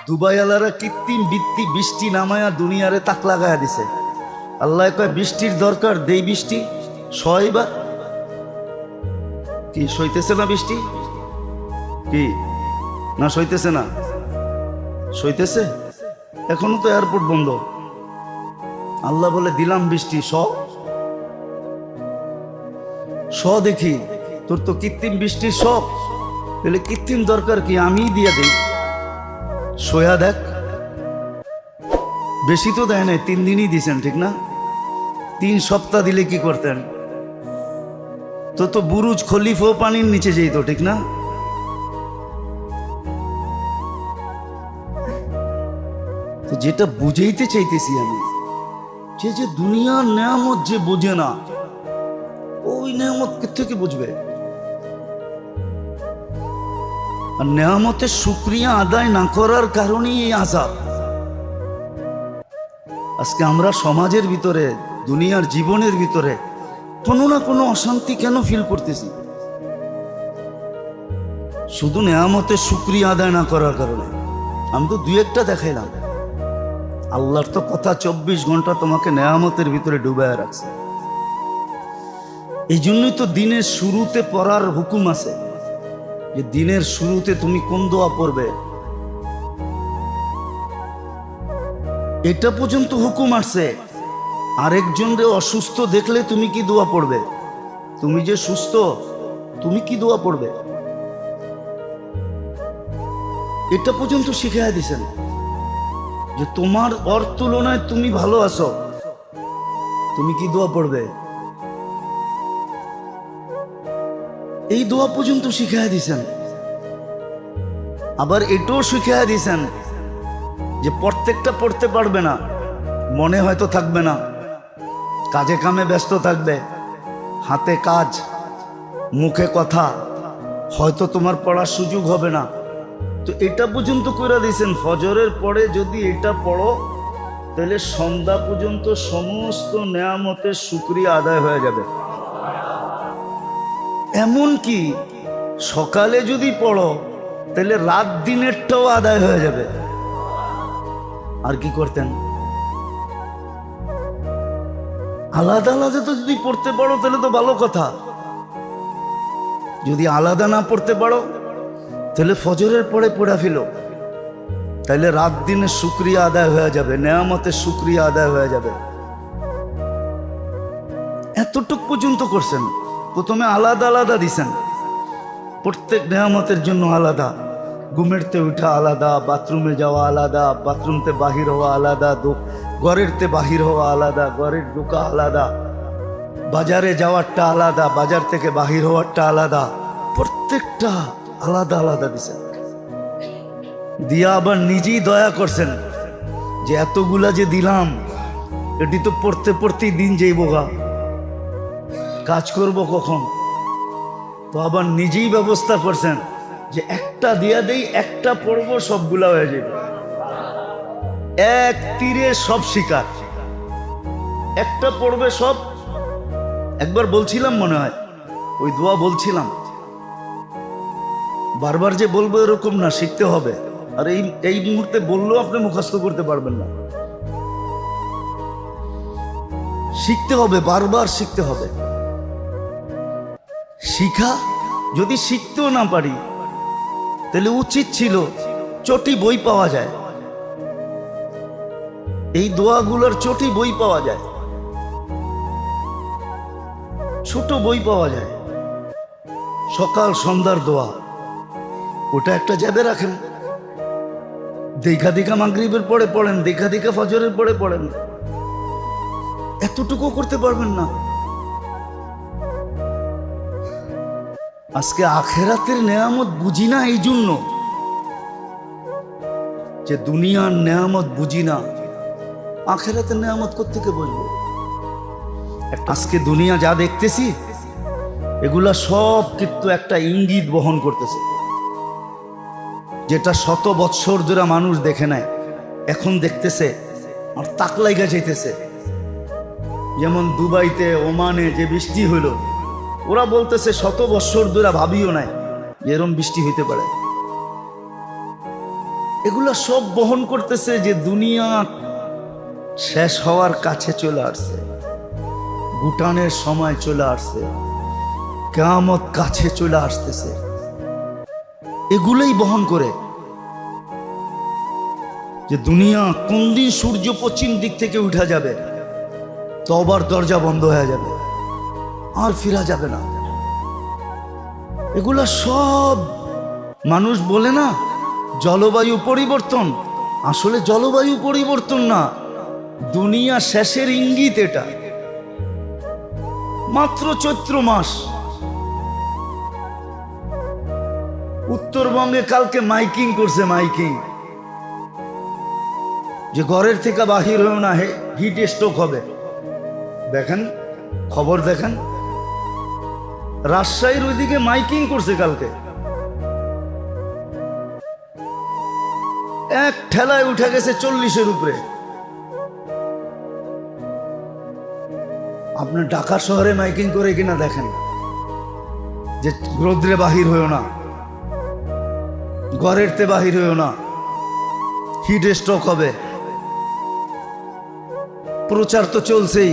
Dubai আলারা কৃত্রিম বৃষ্টি নামায়া দুনিয়ারে তাক লাগায়া দিছে। আল্লাহ কয় বৃষ্টির দরকার, দেই বৃষ্টি। সয়বার কি সইতেছে না বৃষ্টি? কি না সইতেছে না? সইতেছে। এখনো তো এয়ারপোর্ট বন্ধ। আল্লাহ বলে দিলাম বৃষ্টি, দেখি তোর তো কৃত্রিম বৃষ্টির শখ, তাহলে কৃত্রিম দরকার কি, আমি দিয়ে দেই। সোয়া দেখ, বেশি তো দেয় নাই, 3 দিনই দিছেন, ঠিক না? 3 সপ্তাহ দিলে কি করতেন? তো বুরুজ খলিফাও পানির নিচে যেত, ঠিক না? তো যেটা বুঝাইতে চাইতেছি আমি, যে দুনিয়ার নেয়ামত যে বোঝে না, ওই নেয়ামত থেকে বুঝবে। আর নেয়ামতের শুকরিয়া আদায় না করার কারণেই এই আযাব। আজকে আমরা সমাজের ভিতরে, দুনিয়ার জীবনের ভিতরে কোনো না কোনো অশান্তি কেন ফিল করতেছি? শুধু নেয়ামতের শুকরিয়া আদায় না করার কারণে। আমি তো 2-1টা দেখাইলাম। আল্লাহর তো কথা 24 ঘন্টা তোমাকে নেয়ামতের ভিতরে ডুবায় রাখছে। এই জন্যই তো দিনের শুরুতে পড়ার হুকুম আছে, যে দিনের শুরুতে তুমি কোন দোয়া পড়বে, এটা পর্যন্ত হুকুম আছে। আরেকজনরে অসুস্থ দেখলে তুমি কি দোয়া পড়বে? তুমি যে সুস্থ, তুমি কি দোয়া পড়বে? এটা পর্যন্ত শিখাইয়া দিছেন, যে তোমার ওর তুলনায় তুমি ভালো আছো, তুমি কি দোয়া পড়বে। এই দোয়া পর্যন্ত শিখাইয়া দিছেন। আবার এটাও শিখাইয়া দিছেন যে প্রত্যেকটা পড়তে পারবে না, মনে হয়তো থাকবে না, কাজে কামে ব্যস্ত থাকবে, হাতে কাজ, মুখে কথা, হয়তো তোমার পড়ার সুযোগ হবে না। তো এটা পর্যন্ত করে দিয়েছেন, ফজরের পরে যদি এটা পড়ো তাহলে সন্ধ্যা পর্যন্ত সমস্ত নেয়ামতের শুকরিয়া আদায় হয়ে যাবে। এমন কি সকালে যদি পড়ো তাহলে রাত দিনেরটাও আদায় হয়ে যাবে। আর কি করতেন? আলাদা আলাদা তো যদি পড়তে পারো তাহলে তো ভালো কথা। যদি আলাদা না পড়তে পারো তাহলে ফজরের পরে পড়া ফেলো, তাহলে রাত দিনের শুকরিয়া আদায় হয়ে যাবে, নেয়ামতের শুকরিয়া আদায় হয়ে যাবে। এতটুক পর্যন্ত করছেন। প্রথমে আলাদা আলাদা দিছেন, প্রত্যেক নেয়ামতের জন্য আলাদা। ঘুমেরতে উঠা আলাদা, বাথরুমে যাওয়া আলাদা, বাথরুমতে বাহির হওয়া আলাদা, ঘরেরতে বাহির হওয়া আলাদা, ঘরের ঢোকা আলাদা, বাজারে যাওয়ারটা আলাদা, বাজার থেকে বাহির হওয়ারটা আলাদা, প্রত্যেকটা আলাদা আলাদা দিছেন। দিয়া আবার নিজেই দয়া করছেন যে এতগুলা যে দিলাম, এটি তো পড়তে পড়তেই দিন যাইব গা, কাজ করব কখন? তো আবার নিজেই ব্যবস্থা করছেন যে একটা দিয়া দেই, একটা পড়বো, সবগুলা হয়ে যাবে। এক তীরে সব শিকার, একটা পড়বে সব। একবার বলছিলাম, মনে হয় ওই দোয়া বলছিলাম, বারবার যে বলবো এরকম না, শিখতে হবে। আর এই মুহূর্তে বললেও আপনি মুখস্থ করতে পারবেন না, শিখতে হবে, বারবার শিখতে হবে। শিখা যদি শিখতেও না পারি তাহলে উচিত ছিল চটি বই পাওয়া যায়, এই দোয়াগুলোর চটি বই পাওয়া যায়, ছোট বই পাওয়া যায়, সকাল সন্ধ্যার দোয়া, ওটা একটা জ্যাবে রাখেন। দেখা দেখা মাগরিবের পরে পড়েন, দেখা দেখা ফজরের পরে পড়েন, এতটুকু করতে পারবেন না। আজকে আখেরাতের নেয়ামত বুঝি না, এই জন্য যে দুনিয়ার নেয়ামত বুঝি না, আখেরাতের নেয়ামত কোত্থেকে বুঝবো? আজকে দুনিয়া যা দেখতেছি এগুলা সব কিন্তু একটা ইঙ্গিত বহন করতেছে, যেটা শত বৎসর ধরে মানুষ দেখে নেয়, এখন দেখতেছে আর তাক লাইগা যাইতেছে। যেমন দুবাইতে, ওমানে যে বৃষ্টি হইল, ওরা বলতেছে শত বৎসর ধরে ভাবিও নাই যে এরম বৃষ্টি হইতে পারে। এগুলা সব বহন করতেছে যে দুনিয়া শেষ হওয়ার কাছে চলে আসছে, গুটানের সময় চলে আসছে, কিয়ামত কাছে চলে আসতেছে। এগুলোই বহন করে যে দুনিয়া কোন দিন সূর্য পশ্চিম দিক থেকে উঠা যাবে, তওবার দরজা বন্ধ হয়ে যাবে, আর ফিরা যাবে না। এগুলা সব মানুষ বলে না জলবায়ু পরিবর্তন, আসলে জলবায়ু পরিবর্তন না, দুনিয়া শেষের ইঙ্গিত। এটা মাত্র চৈত্র মাস। উত্তরবঙ্গে কালকে মাইকিং করছে, মাইকিং যে ঘরের থেকে বাহির হয়েও না, হিট স্ট্রোক হবে। দেখেন খবর, দেখেন রাজশাহীর ওইদিকে মাইকিং করছে কালকে, এক ঠেলায় উঠে গেছে 40-এর উপরে। আপনি ঢাকা শহরে মাইকিং করে কিনা দেখেন যে রোদ্রে বাহির হয়েও না, ঘরের তে বাহির হয়েও না, হিট স্ট্রোক হবে। প্রচার তো চলছেই,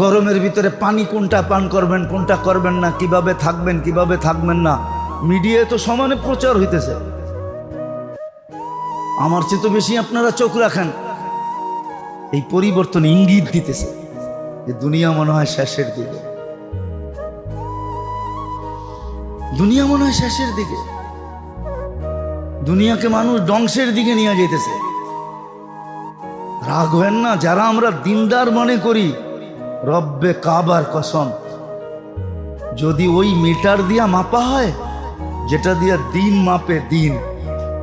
গরমের ভিতরে পানি কোনটা পান করবেন, কোনটা করবেন না, কিভাবে থাকবেন, কিভাবে থাকবেন না, মিডিয়ায় তো সমানে প্রচার হইতেছে। আমার চেয়ে তো বেশি আপনারা চোখ রাখেন। এই পরিবর্তন ইঙ্গিত দিতেছে যে দুনিয়া মনে হয় শেষের দিকে, দুনিয়া মনে হয় শেষের দিকে, দুনিয়াকে মানুষ ধ্বংসের দিকে নিয়ে যেতেছে। রাগ হেন না, যারা আমরা দিনদার মনে করি, রব্বে কাবার কসম, যদি ওই মিটার দিয়া মাপা হয় যেটা দিয়া দিন মাপে দিন,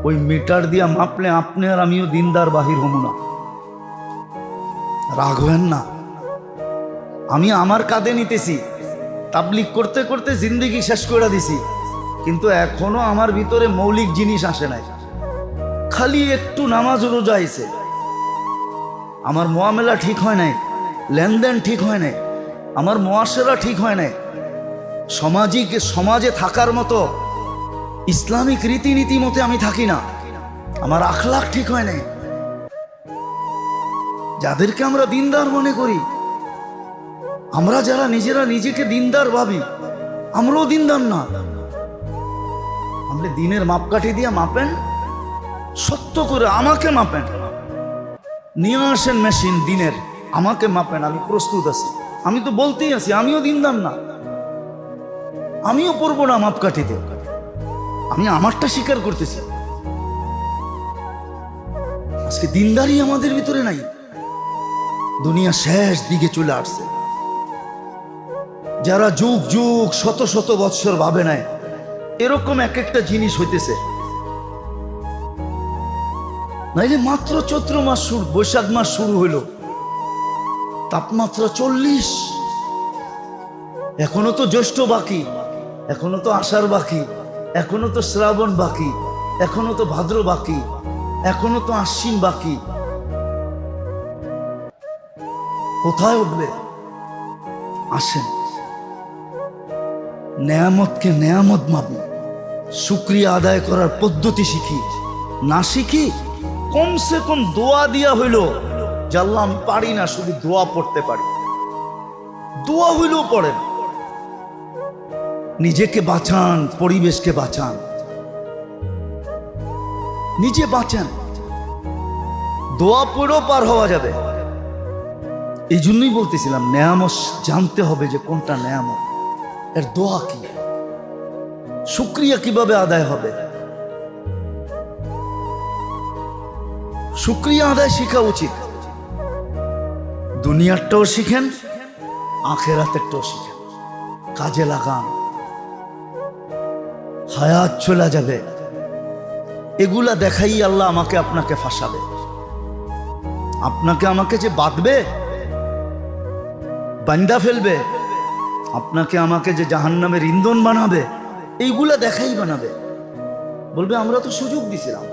ওই মিটার দিয়া মাপলে আপনি আর আমিও দিনদার বাহির হব না। রাগ হেন না, আমি আমার কাঁধে নিতেছি, তাবলিগ করতে করতে জিন্দেগি শেষ করে দিছি, কিন্তু এখনো আমার ভিতরে মৌলিক জিনিস আসে নাই। খালি একটু নামাজ রোজা আইছে, আমার মুআমেলা ঠিক হয় নাই, লেনদেন ঠিক হয় নাই, আমার মুআশারা ঠিক হয় নাই, সমাজে থাকার মতো ইসলামিক রীতিনীতি মতে আমি থাকি না, আমার আখলাক ঠিক হয় নাই। যাদেরকে আমরা দিনদার মনে করি, আমরা যারা নিজেরা নিজেকে দিনদার ভাবি, আমরাও দিনদার না। আপনি দিনের মাপকাঠি দিয়ে মাপেন, সত্য করে আমাকে মাপেন, নিয়ে আসেন মেশিন দিনের, আমাকে মাপেন, আমি প্রস্তুত আছি। আমি তো বলতেই আছি আমিও দিনদার না, আমিও পড়বো না মাপকাঠিতে, আমি আমারটা স্বীকার করতেছি। আজকে দিনদারি আমাদের ভিতরে নাই, দুনিয়া শেষ দিকে চলে আসছে। যারা যুগ যুগ শত শত বৎসর ভাবে নাই, এরকম এক একটা জিনিস হইতেছে। নাইলে মাত্র চৈত্র মাস শুরু, বৈশাখ মাস শুরু হইল, তাপমাত্রা 40, এখনো তো জ্যৈষ্ঠ বাকি, এখনো তো আষাঢ় বাকি, এখনো তো শ্রাবণ বাকি, এখনো তো ভাদ্র বাকি, এখনো তো আশ্বিন বাকি। কোথায় উঠবে? আসেন নেয়ামতকে নেয়ামত ভাবি, শুকরিয়া আদায় করার পদ্ধতি শিখি। না শিখি কমসে কম দোয়া দিয়া হইল যে আল্লাহ আমি পারি না, শুধু দোয়া পড়তে পারি, দোয়া হইলেও পড়েন। নিজেকে বাঁচান, পরিবেশকে বাঁচান, নিজে বাঁচান, দোয়া পড়েও পার হওয়া যাবে। এই জন্যই বলতেছিলাম নেয়ামত জানতে হবে যে কোনটা নেয়ামত, এর দোয়া কি, শুকরিয়া কিভাবে আদায় হবে, শুকরিয়া আদায় শেখা উচিত। দুনিয়ারটাও শিখেন, আখেরাতেরটাও শিখেন, কাজে লাগান, হায়াত চলে যাবে। এগুলা দেখাই আল্লাহ আমাকে আপনাকে ফাঁসাবে, আপনাকে আমাকে যে বাঁধবে, বান্দা ফেলবে, আপনাকে আমাকে যে জাহান্নামের ইন্ধন বানাবে, এইগুলা দেখাই বানাবে। বলবে আমরা তো সুযোগ দিছিলাম,